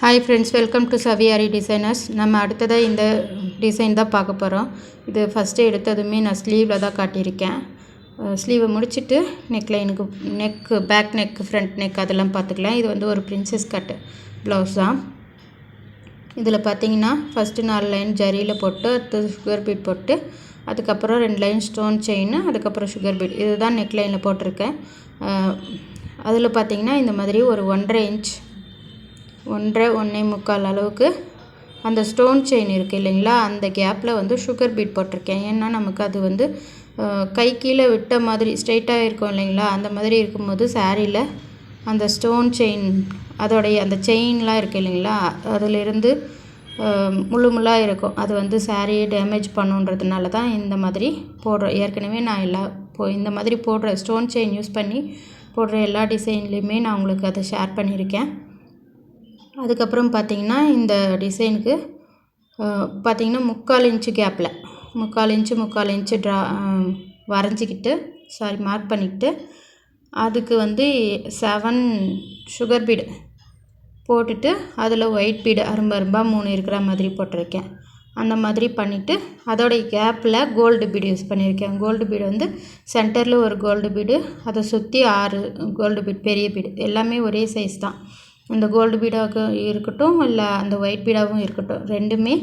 Hi friends, welcome to Saviyari designers. நம்ம அடுத்ததாக இந்த டிசைன் தான் பார்க்க போகிறோம். இது ஃபஸ்ட்டு எடுத்ததுமே நான் ஸ்லீவில் தான் காட்டியிருக்கேன். ஸ்லீவை முடிச்சுட்டு neck back neck, front neck அதெல்லாம் பார்த்துக்கலாம். இது வந்து ஒரு பிரின்சஸ் கட் ப்ளவுஸ் தான். இதில் பார்த்தீங்கன்னா ஃபஸ்ட்டு 4 லைன் ஜரியில் போட்டு, அடுத்தது சுகர் பீட் போட்டு, அதுக்கப்புறம் 2 லைன் ஸ்டோன் செயின், அதுக்கப்புறம் சுகர் பீட். இது தான் நெக் லைனில் போட்டிருக்கேன். அதில் பார்த்தீங்கன்னா இந்த மாதிரி ஒரு 1.5 இன்ச் 1.25 அளவுக்கு அந்த ஸ்டோன் செயின் இருக்குது இல்லைங்களா, அந்த கேப்பில் வந்து சுகர் பீட் போட்டிருக்கேன். ஏன்னா நமக்கு அது வந்து கை கீழே விட்ட மாதிரி ஸ்ட்ரெயிட்டாக இருக்கும் இல்லைங்களா, அந்த மாதிரி இருக்கும்போது சாரியில் அந்த ஸ்டோன் செயின் அதோடைய அந்த செயின்லாம் இருக்குது இல்லைங்களா, அதிலிருந்து முள்ளாக இருக்கும். அது வந்து சாரியை டேமேஜ் பண்ணுன்றதுனால தான் இந்த மாதிரி போடுறேன். ஏற்கனவே நான் இந்த மாதிரி போடுற ஸ்டோன் செயின் யூஸ் பண்ணி போடுற எல்லா டிசைன்லேயுமே நான் உங்களுக்கு அதை ஷேர் பண்ணியிருக்கேன். அதுக்கப்புறம் பார்த்திங்கன்னா இந்த டிசைனுக்கு பார்த்திங்கன்னா 3/4 இன்ச்சு கேப்பில் 3/4 இன்ச்சு வரைஞ்சிக்கிட்டு மார்க் பண்ணிக்கிட்டு, அதுக்கு வந்து 7 சுகர் பீடு போட்டுட்டு, அதில் ஒயிட் பீடு அரும்பா 3 இருக்கிற மாதிரி போட்டிருக்கேன். அந்த மாதிரி பண்ணிவிட்டு அதோடைய கேப்பில் கோல்டு பீடு யூஸ் பண்ணியிருக்கேன். கோல்டு பீடு வந்து சென்டரில் ஒரு கோல்டு பீடு, அதை சுற்றி 6 கோல்டு பீடு, பெரிய பீடு எல்லாமே ஒரே சைஸ் தான். இந்த கோல்டு பீடாக இருக்கட்டும், இல்லை அந்த ஒயிட் பீடாகவும் இருக்கட்டும், ரெண்டுமே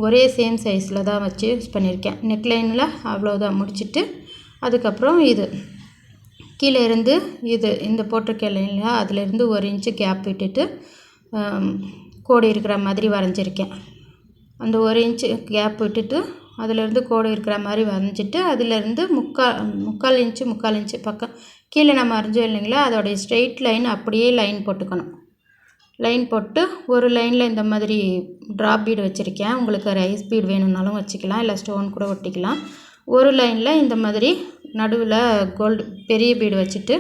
ஒரே சேம் சைஸில் தான் வச்சு யூஸ் பண்ணியிருக்கேன். நெக்லைனில் அவ்வளோதான் முடிச்சுட்டு, அதுக்கப்புறம் இது கீழே இருந்து இந்த போட்டிருக்கேன் இல்லைங்களா, அதிலேருந்து 1 இன்ச்சு கேப் விட்டுட்டு கோடு இருக்கிற மாதிரி வரைஞ்சிருக்கேன். அந்த 1 இன்ச்சு கேப் விட்டுட்டு அதிலேருந்து கோடு இருக்கிற மாதிரி வரைஞ்சிட்டு, அதிலேருந்து 3/4 இன்ச்சு பக்கம் கீழே நம்ம வரைஞ்சோம் இல்லைங்களா, அதோடைய ஸ்ட்ரெயிட் லைன் அப்படியே லைன் போட்டுக்கணும். லைன் போட்டு ஒரு லைனில் இந்த மாதிரி ட்ராப் பீடு வச்சுருக்கேன். உங்களுக்கு ரைஸ் பீடு வேணும்னாலும் வச்சுக்கலாம், இல்லை ஸ்டோன் கூட ஒட்டிக்கலாம். ஒரு லைனில் இந்த மாதிரி நடுவில் கோல்டு பெரிய பீடு வச்சுட்டு,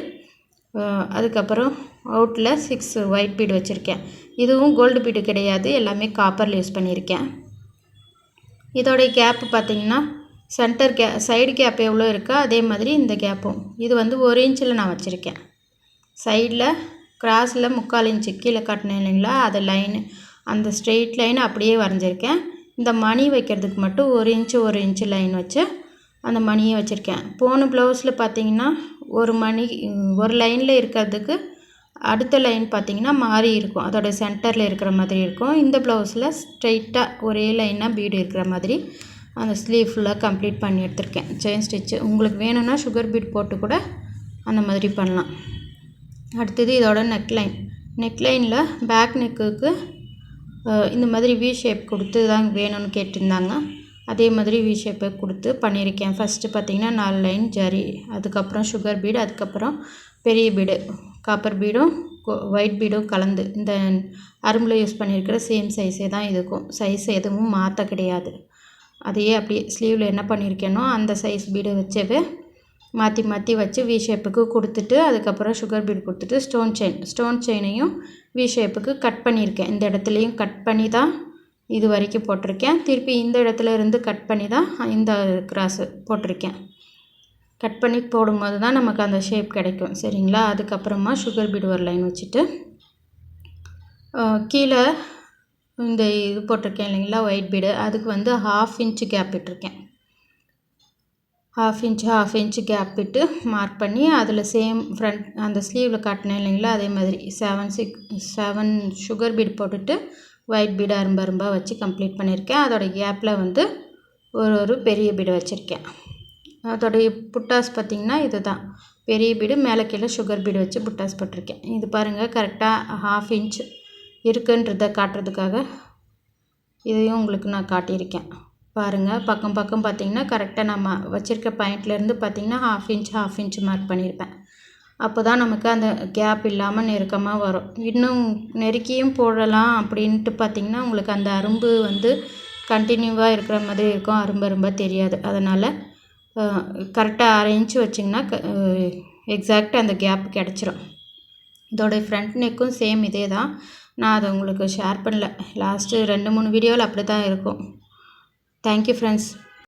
அதுக்கப்புறம் அவுட்டில் 6 ஒயிட் பீடு வச்சுருக்கேன். இதுவும் கோல்டு பீடு கிடையாது, எல்லாமே காப்பரில் யூஸ் பண்ணியிருக்கேன். இதோடைய கேப்பு பார்த்திங்கன்னா சென்டர் சைடு கேப் எவ்வளோ இருக்கோ அதே மாதிரி இந்த கேப்பும் இது வந்து 1 இன்ச்சில் நான் வச்சுருக்கேன். சைடில் கிராஸில் 3/4 இன்ச்சு கீழே காட்டினேன் இல்லைங்களா, அதை லைனு அந்த ஸ்ட்ரெயிட் லைன் அப்படியே வரைஞ்சிருக்கேன். இந்த மணி வைக்கிறதுக்கு மட்டும் 1 இன்ச்சு லைன் வச்சு அந்த மணியை வச்சுருக்கேன். போன ப்ளவுஸில் பார்த்திங்கன்னா ஒரு லைனில் இருக்கிறதுக்கு அடுத்த லைன் பார்த்திங்கன்னா மாறி இருக்கும், அதோட சென்டரில் இருக்கிற மாதிரி இருக்கும். இந்த ப்ளவுஸில் ஸ்ட்ரெயிட்டாக ஒரே லைனாக பீடு இருக்கிற மாதிரி அந்த ஸ்லீவ் ஃபுல்லாக கம்ப்ளீட் பண்ணி எடுத்திருக்கேன். செயின் ஸ்டிச்சு உங்களுக்கு வேணும்னா சுகர் பீட் போட்டு கூட அந்த மாதிரி பண்ணலாம். அடுத்தது இதோட நெக்லைனில் பேக் நெக்குக்கு இந்த மாதிரி வி ஷேப் கொடுத்து தான் வேணும்னு கேட்டிருந்தாங்க. அதே மாதிரி வி ஷேப்பை கொடுத்து பண்ணியிருக்கேன். ஃபஸ்ட்டு பார்த்திங்கன்னா 4 லைன் ஜரி, அதுக்கப்புறம் சுகர் பீடு, அதுக்கப்புறம் பெரிய பீடு காப்பர் பீடும் ஒயிட் பீடும் கலந்து இந்த அரும்பில் யூஸ் பண்ணியிருக்கிற சேம் சைஸே தான் இருக்கும். சைஸ் எதுவும் மாற்ற கிடையாது. அதையே அப்படியே ஸ்லீவில் என்ன பண்ணியிருக்கேனோ அந்த சைஸ் பீடை வச்சவே மாற்றி வச்சு வி ஷேப்புக்கு கொடுத்துட்டு, அதுக்கப்புறம் சுகர் பீடு கொடுத்துட்டு ஸ்டோன் செயினையும் வி ஷேப்புக்கு கட் பண்ணியிருக்கேன். இந்த இடத்துலையும் கட் பண்ணி தான் இது வரைக்கும் போட்டிருக்கேன். திருப்பி இந்த இடத்துல இருந்து கட் பண்ணி தான் இந்த கிராஸு போட்டிருக்கேன். கட் பண்ணி போடும்போது தான் நமக்கு அந்த ஷேப் கிடைக்கும், சரிங்களா. அதுக்கப்புறமா சுகர் பீடு ஒரு லைன் வச்சுட்டு, கீழே இந்த இது போட்டிருக்கேன் இல்லைங்களா ஒயிட் பீடு, அதுக்கு வந்து 1/2 இன்ச்சு கேப் விட்டுருக்கேன். 1/2 இன்ச்சு கேப் விட்டு மார்க் பண்ணி அதில் சேம் ஃப்ரண்ட் அந்த ஸ்லீவில் காட்டினேன் இல்லைங்களா, அதே மாதிரி 7 சுகர் பீடு போட்டுட்டு ஒயிட் பீடு அரும்பாக வச்சு கம்ப்ளீட் பண்ணியிருக்கேன். அதோடய கேப்பில் வந்து ஒரு பெரிய பீடு வச்சுருக்கேன். அதோடைய புட்டாஸ் பார்த்திங்கன்னா இது தான் பெரிய பீடு, மேலே கீழே சுகர் பீடு வச்சு புட்டாஸ் போட்டிருக்கேன். இது பாருங்கள், கரெக்டாக 1/2 இன்ச் இருக்குன்றதை காட்டுறதுக்காக இதையும் உங்களுக்கு நான் காட்டியிருக்கேன். பாருங்கள், பக்கம் பார்த்திங்கன்னா கரெக்டாக நம்ம வச்சுருக்க பாயிண்ட்லேருந்து பார்த்திங்கன்னா 1/2 இன்ச் மார்க் பண்ணியிருப்பேன். அப்போ தான் நமக்கு அந்த கேப் இல்லாமல் நெருக்கமாக வரும். இன்னும் நெருக்கியும் போடலாம் அப்படின்ட்டு பார்த்திங்கன்னா உங்களுக்கு அந்த அரும்பு வந்து கண்டினியூவாக இருக்கிற மாதிரி இருக்கும், அரும்பாக தெரியாது. அதனால் கரெக்டாக 1/2 இன்ச்சு வச்சிங்கன்னா எக்ஸாக்டாக அந்த கேப் கிடச்சிரும். இதோடைய ஃப்ரண்ட் நெக்கும் சேம் இதே தான். நான் அதை உங்களுக்கு ஷேர் பண்ணல, லாஸ்ட்டு 2-3 வீடியோவில் அப்படி தான் இருக்கும். Thank you friends.